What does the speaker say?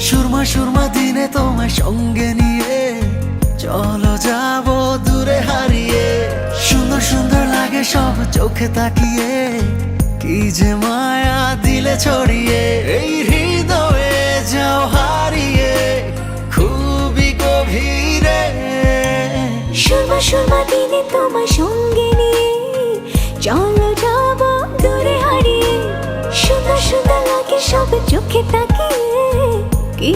সুরমা সুরমা দিনে তোমায় সঙ্গে নিয়ে চলো যাবো দূরে হারিয়ে। সুন্দর সুন্দর লাগে সব চোখে তাকিয়ে, কি যে মায়া দিলে ছড়িয়ে। এই হৃদয়ে যাও হারিয়ে খুবই গভীরে। সুরমা সুরমা দিনে তোমায় সঙ্গে নিয়ে চলো যাবো দূরে হারিয়ে। সুন্দর সুন্দর লাগে সব চোখে তাকিয়ে, কি